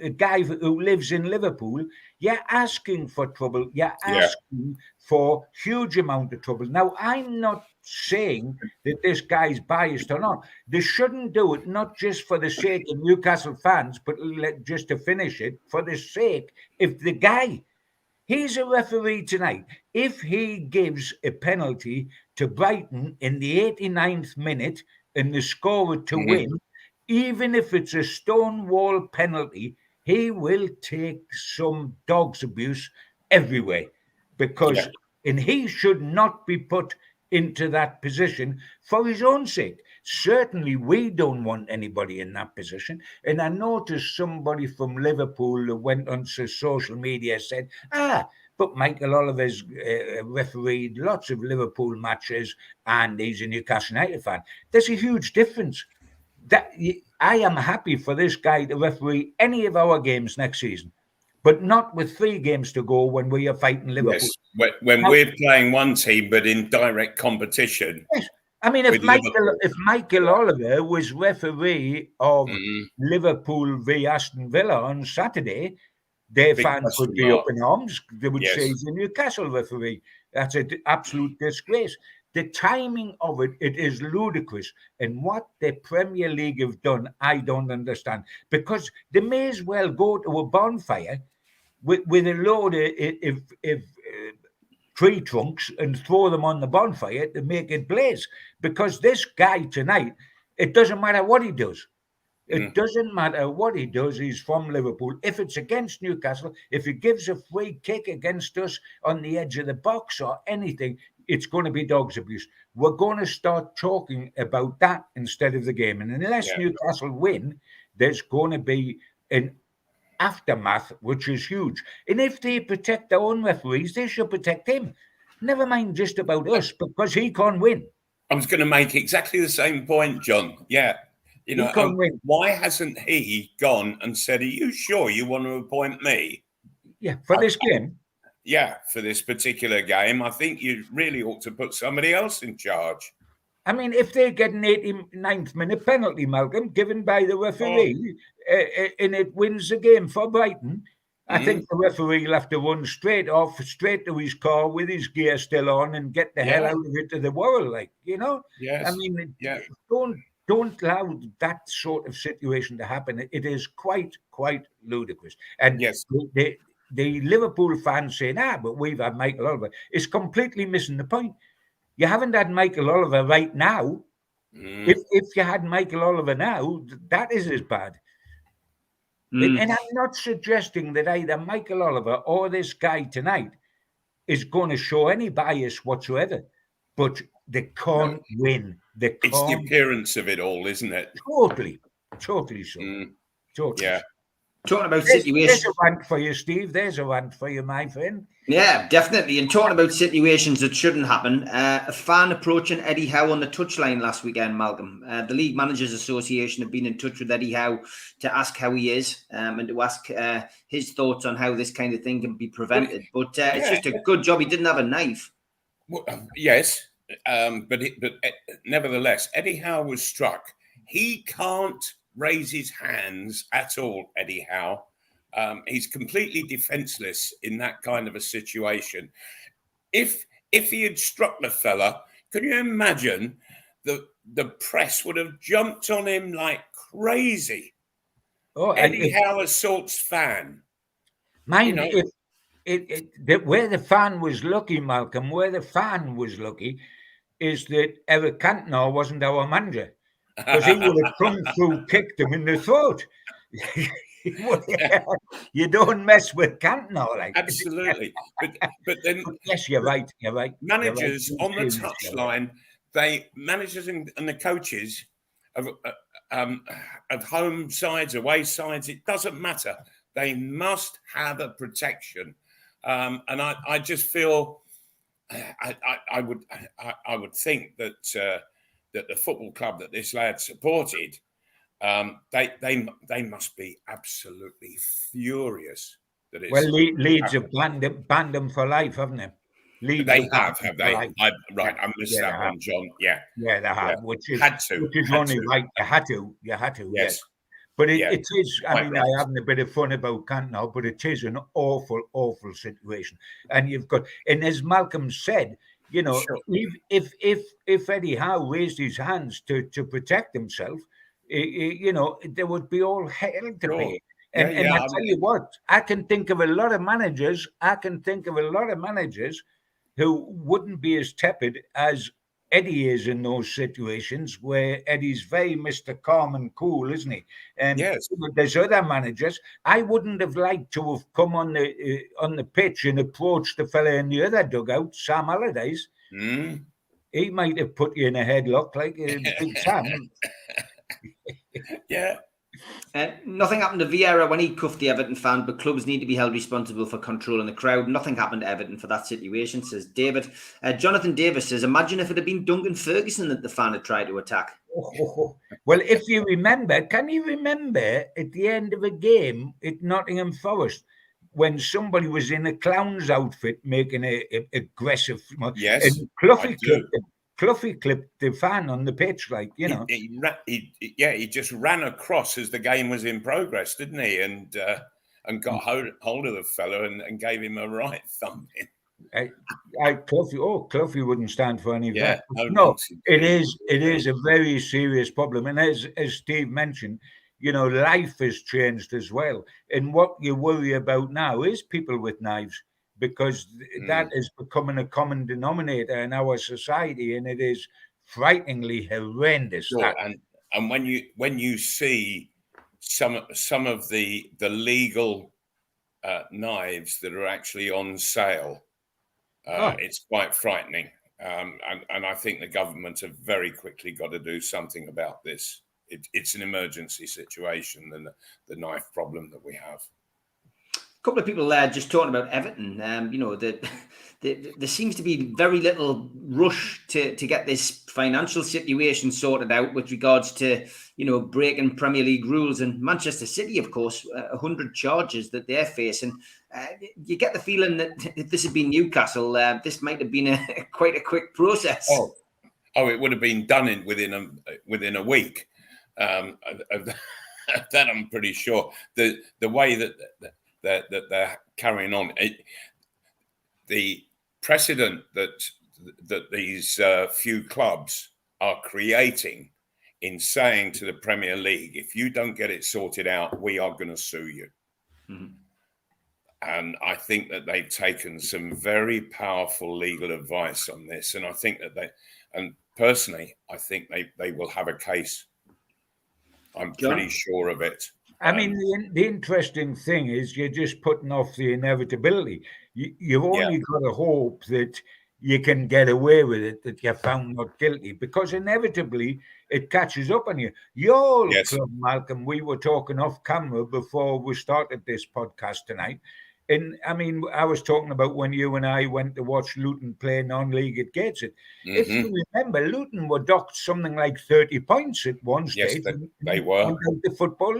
a guy who lives in Liverpool, you're asking for trouble. You're asking for huge amount of trouble. Now, I'm not saying that this guy's biased or not. They shouldn't do it, not just for the sake of Newcastle fans, but just to finish it, for the sake of the guy. He's a referee tonight. If he gives a penalty to Brighton in the 89th minute and the scorer to win, even if it's a stonewall penalty, he will take some dog's abuse everywhere, because and he should not be put into that position for his own sake. Certainly, we don't want anybody in that position. And I noticed somebody from Liverpool who went onto social media said, but Michael Oliver's refereed lots of Liverpool matches and he's a Newcastle United fan. There's a huge difference. I am happy for this guy to referee any of our games next season, but not with 3 games to go when we are fighting Liverpool. Yes, when we're playing one team, but in direct competition. Yes. I mean, if Michael Oliver was referee of Liverpool v Aston Villa on Saturday, their fans would be up in arms. They would say he's a Newcastle referee. That's an absolute disgrace. The timing of it is ludicrous. And what the Premier League have done, I don't understand. Because they may as well go to a bonfire with a load of tree trunks and throw them on the bonfire to make it blaze. Because this guy tonight, it doesn't matter what he does. It doesn't matter what he does. He's from Liverpool. If it's against Newcastle, if he gives a free kick against us on the edge of the box or anything, it's going to be dog's abuse. We're going to start talking about that instead of the game. And unless Newcastle win, there's going to be an aftermath, which is huge. And if they protect their own referees, they should protect him. Never mind just about us, because he can't win. I was going to make exactly the same point, John. Yeah. You know, why hasn't he gone and said, are you sure you want to appoint me? Yeah, for this game? Yeah, for this particular game. I think you really ought to put somebody else in charge. I mean, if they get an 89th minute penalty, Malcolm, given by the referee, and it wins the game for Brighton, I think the referee will have to run straight to his car with his gear still on and get the hell out of it to the world, like, you know? Yes. I mean, don't allow that sort of situation to happen. It is quite ludicrous. And the Liverpool fans saying, but we've had Michael Oliver, is completely missing the point. You haven't had Michael Oliver right now. If you had Michael Oliver now, that is as bad. And I'm not suggesting that either Michael Oliver or this guy tonight is going to show any bias whatsoever, but they can't win. It's the appearance of it all, isn't it? Totally so. Totally. Yeah. Talking about situations. There's a rant for you, Steve. There's a rant for you, my friend. Yeah, definitely. And talking about situations that shouldn't happen, a fan approaching Eddie Howe on the touchline last weekend, Malcolm. The League Managers Association have been in touch with Eddie Howe to ask how he is and to ask his thoughts on how this kind of thing can be prevented. But it's just a good job he didn't have a knife. Well, yes, but nevertheless, Eddie Howe was struck. He can't raise his hands at all, Eddie Howe. He's completely defenseless in that kind of a situation. If he had struck the fella, can you imagine the press would have jumped on him like crazy? Eddie Howe, a Salts fan. Mind where the fan was lucky, Malcolm, where the fan was lucky is that Eric Cantona wasn't our manager. Because he would have come through, kicked him in the throat. You don't mess with Cantona, like. Absolutely, but then yes, you're right. Managers on the touchline, managers and the coaches of home sides, away sides. It doesn't matter. They must have a protection, and I just feel I would think that. That the football club that this lad supported, they must be absolutely furious. That it's Leeds have banned them for life, haven't they? Leeds have they? I missed that one, John. Yeah, they have. Yeah. Which is had to. Which is only right. You had to. Yes. But Yeah, it is, I quite mean, right. I'm having a bit of fun about Cantona, but it is an awful, awful situation. And you've got, and as Malcolm said, you know, Sure. if Eddie Howe raised his hands to protect himself, you know, there would be all hell to Sure. pay. Yeah, And yeah, I I tell mean- you what, I can think of a lot of managers. Who wouldn't be as tepid as Eddie is in those situations, where Eddie's very Mr. Calm and cool, isn't he? And Yes. there's other managers. I wouldn't have liked to have come on the pitch and approached the fella in the other dugout, Sam Allardyce. Mm. He might have put you in a headlock like Big Sam. Yeah. Nothing happened to Vieira when he cuffed the Everton fan, but clubs need to be held responsible for controlling the crowd. Nothing happened to Everton for that situation, says David. Jonathan Davis says, imagine if it had been Duncan Ferguson that the fan had tried to attack. Well, if you remember, can you remember at the end of a game at Nottingham Forest when somebody was in a clown's outfit making a aggressive, Yes, and Cloughie I do. clipped the fan on the pitch, like, you know. He just ran across as the game was in progress, didn't he? And got hold of the fellow and gave him a right thumping. Cloughie wouldn't stand for any of Yeah, that. no No, nonsense. it is a very serious problem. And as Steve mentioned, you know, life has changed as well. And what you worry about now is people with knives, because that is becoming a common denominator in our society, and it is frighteningly horrendous. Sure. And when you see some of the legal knives that are actually on sale, it's quite frightening. And I think the government have very quickly got to do something about this. It's an emergency situation, than the knife problem that we have. A couple of people just talking about Everton. You know, there seems to be very little rush to get this financial situation sorted out with regards to, you know, breaking Premier League rules. And Manchester City, of course, 100 charges that they're facing. You get the feeling that if this had been Newcastle, this might have been quite a quick process. Oh, it would have been done within a week. That I'm pretty sure. The way that they're carrying on, the precedent that these few clubs are creating in saying to the Premier League, if you don't get it sorted out, we are going to sue you. Mm-hmm. And I think that they've taken some very powerful legal advice on this, and I think that personally, I think they will have a case. I'm pretty sure of it. I mean, the interesting thing is you're just putting off the inevitability. You've only got to hope that you can get away with it, that you're found not guilty, because inevitably it catches up on you. Your club, Malcolm, we were talking off camera before we started this podcast tonight. And I mean, I was talking about when you and I went to watch Luton play non-league at Gateshead. Mm-hmm. If you remember, Luton were docked something like 30 points at one stage. Yes, they were. Went out the Football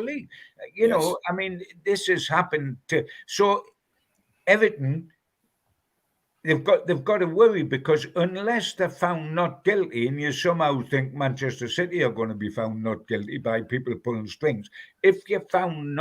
League. You know, I mean, this has happened to... So Everton, they've got to worry, because unless they're found not guilty, and you somehow think Manchester City are going to be found not guilty by people pulling strings, if you're found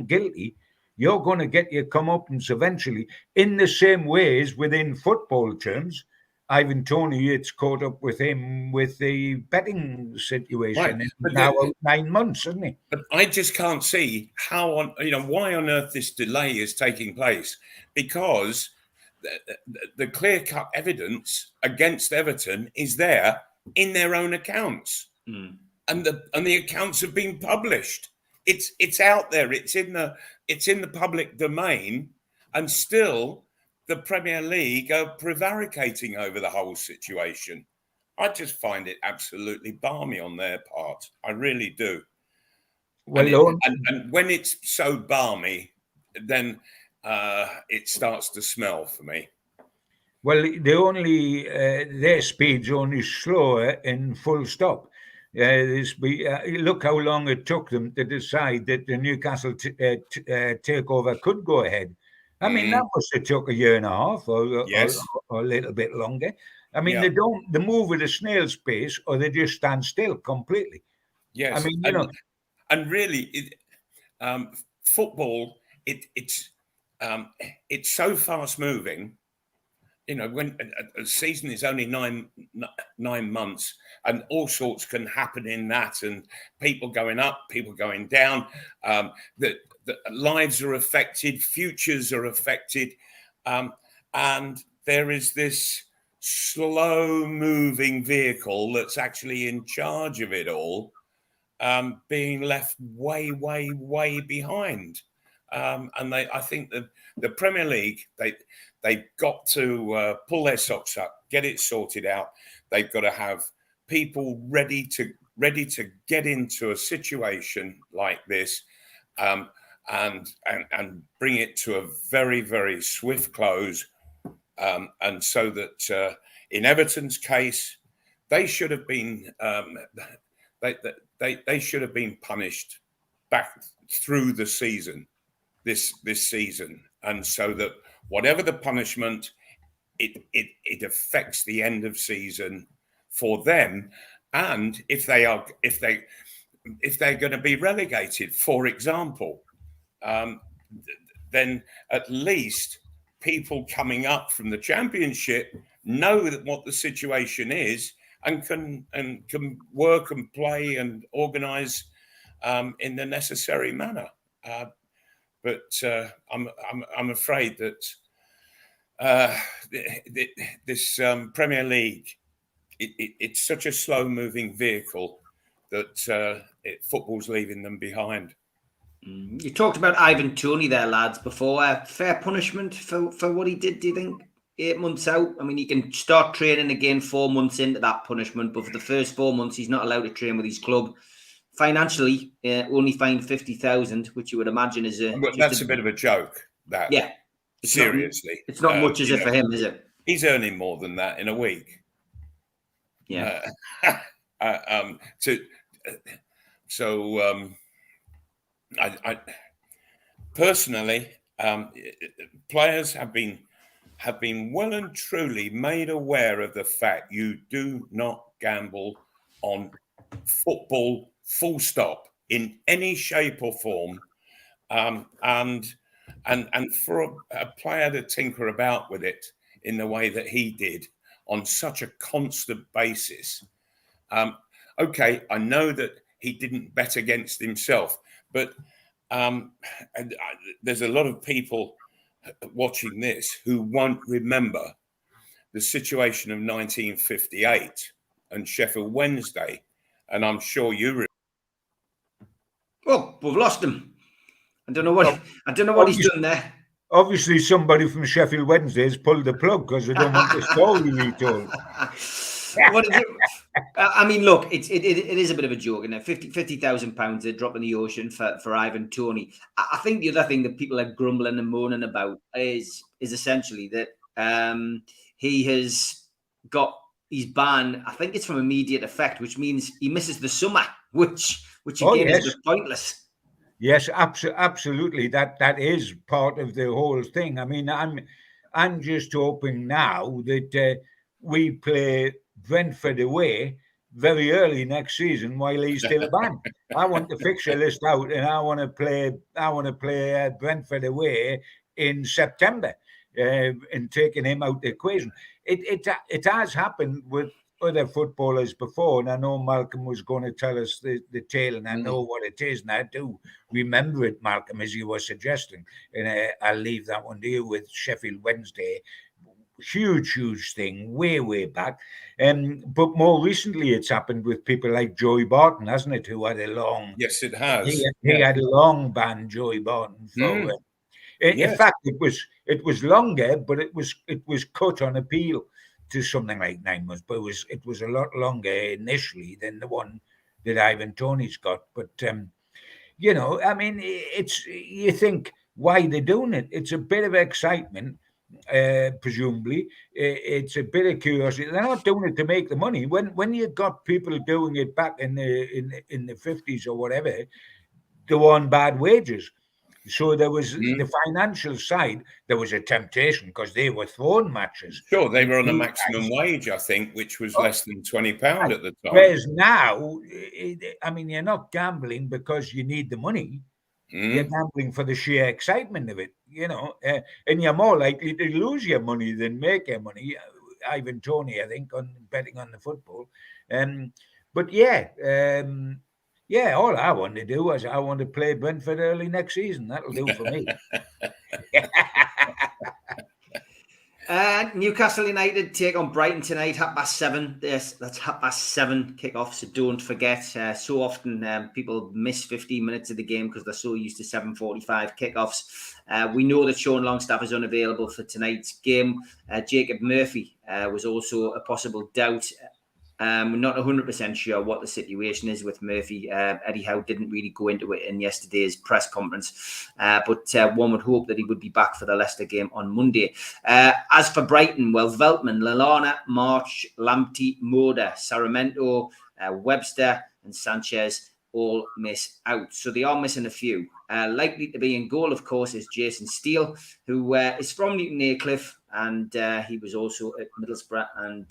guilty, you're going to get your comeuppance eventually. In the same way as within football terms, Ivan Toney, it's caught up with him with the betting situation. Right. Now 9 months, isn't he? But I just can't see why on earth this delay is taking place, because the clear-cut evidence against Everton is there in their own accounts, and the accounts have been published. It's out there. It's in the public domain, and still the Premier League are prevaricating over the whole situation. I just find it absolutely balmy on their part. I really do. Well, and when it's so balmy, then it starts to smell for me. Well, their speed's only slower in full stop. Look how long it took them to decide that the Newcastle takeover could go ahead. I mean, that must have took a year and a half or a little bit longer. I mean, they move at a snail's pace, or they just stand still completely. Yes, I mean, you know, and really, football, it's so fast moving. You know, when a season is only nine months, and all sorts can happen in that, and people going up, people going down, the lives are affected, futures are affected, and there is this slow moving vehicle that's actually in charge of it all, being left way, way, way behind. And I think that the Premier League, they've got to pull their socks up, get it sorted out. They've got to have people ready to get into a situation like this, and bring it to a very, very swift close. And so that in Everton's case, they should have been they should have been punished back through the season. This season, and so that whatever the punishment, it affects the end of season for them. And if they're going to be relegated, for example, then at least people coming up from the Championship know that what the situation is, and can work and play and organise in the necessary manner. But I'm afraid that this Premier League, it's such a slow-moving vehicle that football's leaving them behind. You talked about Ivan Toney there, lads, before. Fair punishment for what he did, do you think? 8 months out? I mean, he can start training again 4 months into that punishment, but for the first 4 months, he's not allowed to train with his club. Financially, only fined 50,000, which you would imagine is that's a bit of a joke. That, yeah, seriously, it's not much, is it, for him, is it? He's earning more than that in a week. Yeah. I personally, players have been well and truly made aware of the fact you do not gamble on football, full stop, in any shape or form, and for a player to tinker about with it in the way that he did on such a constant basis. Okay, I know that he didn't bet against himself, but there's a lot of people watching this who won't remember the situation of 1958 and Sheffield Wednesday, and I'm sure you remember. Oh, we've lost him. I don't know what he's done there. Obviously, somebody from Sheffield Wednesday has pulled the plug because they don't want the story retold. I mean, look, it is a bit of a joke, isn't it? £50,000 a drop in the ocean for Ivan Toney. I think the other thing that people are grumbling and moaning about is essentially that he has got his ban. I think it's from immediate effect, which means he misses the summer, which again is just pointless. Yes, absolutely. That is part of the whole thing. I mean, I'm just hoping now that we play Brentford away very early next season while he's still banned. I want the fixture list out, and I want to play Brentford away in September, and taking him out the equation. It has happened with other footballers before, and I know Malcolm was going to tell us the tale, and I know what it is, and I do remember it, Malcolm, as you were suggesting, and I'll leave that one to you with Sheffield Wednesday. Huge thing, way back. But more recently, it's happened with people like Joey Barton, hasn't it? Who had a long... Yes, it has. He had a long ban, Joey Barton. For, in fact, it was longer, but it was cut on appeal to something like 9 months. But it was a lot longer initially than the one that Ivan Toney's got. But you know, I mean, you think, why they're doing it? It's a bit of excitement. Presumably, it's a bit of curiosity. They're not doing it to make the money. When you got people doing it back in the 50s or whatever, they were on bad wages. So there was the financial side. There was a temptation because they were throwing matches. Sure, they were on a maximum wage, I think, which was less than £20 at the time. Whereas now, I mean, you're not gambling because you need the money. You're gambling for the sheer excitement of it, and you're more likely to lose your money than make your money. Ivan Toney, I think, on betting on the football. But all I want to do is I want to play Brentford early next season. That'll do for me. Newcastle United take on Brighton tonight, 7:30. Yes, that's 7:30 kickoff, so don't forget. So often people miss 15 minutes of the game because they're so used to 7:45 kickoffs. We know that Sean Longstaff is unavailable for tonight's game. Jacob Murphy was also a possible doubt. We're not 100% sure what the situation is with Murphy. Eddie Howe didn't really go into it in yesterday's press conference, but one would hope that he would be back for the Leicester game on Monday. As for Brighton, well, Veltman, Lallana, March, Lamptey, Moda, Saramento, Webster and Sanchez all miss out. So they are missing a few. Likely to be in goal, of course, is Jason Steele, who is from Newton Aycliffe, and he was also at Middlesbrough and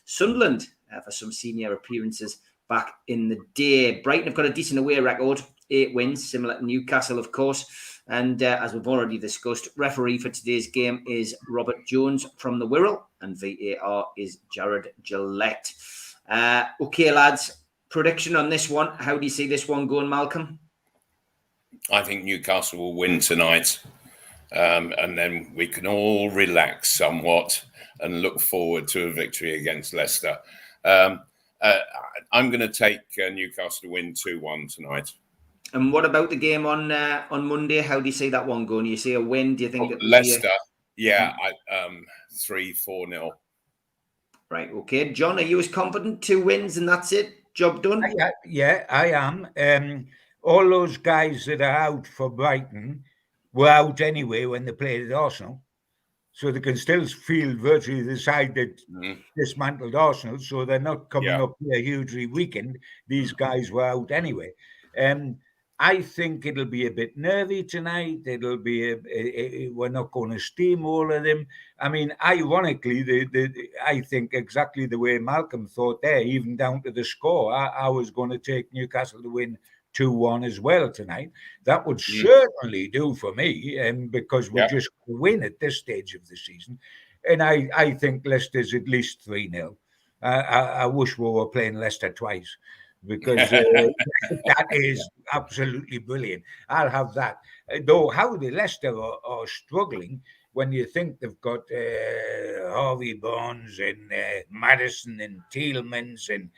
Sunderland for some senior appearances back in the day. Brighton have got a decent away record, 8 wins, similar to Newcastle, of course. And as we've already discussed, referee for today's game is Robert Jones from the Wirral, and VAR is Jared Gillette. Okay, lads, prediction on this one. How do you see this one going, Malcolm? I think Newcastle will win tonight. And then we can all relax somewhat and look forward to a victory against Leicester. I'm going to take Newcastle to win 2-1 tonight. And what about the game on Monday? How do you see that one going? Do you see a win? Do you think Leicester? 3-4-0. Right. Okay, John, are you as confident? 2 wins and that's it. Job done. Yeah, I am. All those guys that are out for Brighton were out anyway when they played at Arsenal. So they can still feel virtually the side that dismantled Arsenal. So they're not coming up here hugely weakened. These guys were out anyway. I think it'll be a bit nervy tonight. It'll be we're not going to steamroll them. I mean, ironically, I think exactly the way Malcolm thought there, even down to the score. I was going to take Newcastle to win 2-1 as well tonight. That would certainly do for me, because we just win at this stage of the season. And I think Leicester's at least 3-0. I wish we were playing Leicester twice, because that is absolutely brilliant. I'll have that. Though how the Leicester are struggling when you think they've got Harvey Barnes and Maddison and Tielemans and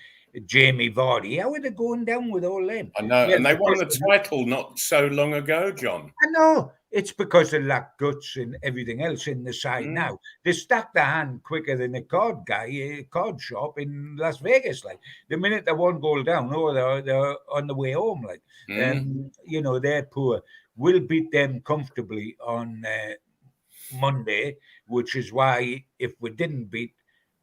Jamie Vardy. How are they going down with all them? I know, and they won the title not so long ago, John. I know. It's because they lack guts and everything else in the side now. They stack their hand quicker than a card shop in Las Vegas. Like the minute they're 1 goal down, they're on the way home. Like, they're poor. We'll beat them comfortably on Monday, which is why if we didn't beat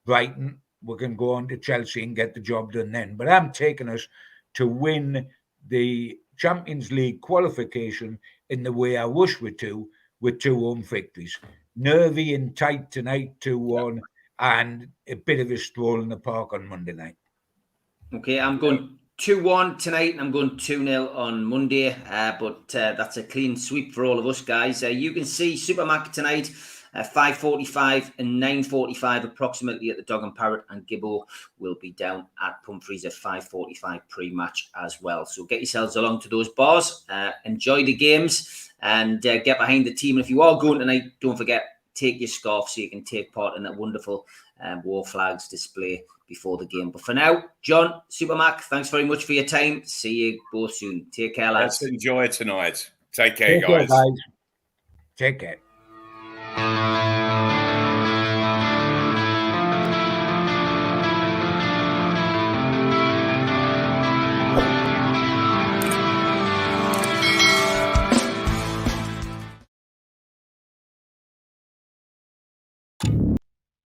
Brighton, we can go on to Chelsea and get the job done then. But I'm taking us to win the Champions League qualification in the way I wish we to, with 2 home victories. Nervy and tight tonight, 2-1, and a bit of a stroll in the park on Monday night. Okay, I'm going 2-1 tonight, and I'm going 2-0 on Monday. But that's a clean sweep for all of us, guys. You can see Supermac tonight. 5:45 and 9:45 approximately at the Dog and Parrot, and Gibbo will be down at Pumphrey's at 5:45 pre-match as well. So get yourselves along to those bars, enjoy the games, and get behind the team. And if you are going tonight, don't forget, take your scarf so you can take part in that wonderful War Flags display before the game. But for now, John, Supermac, thanks very much for your time. See you both soon. Take care, lads. Let's enjoy tonight. Take care, guys. Take care.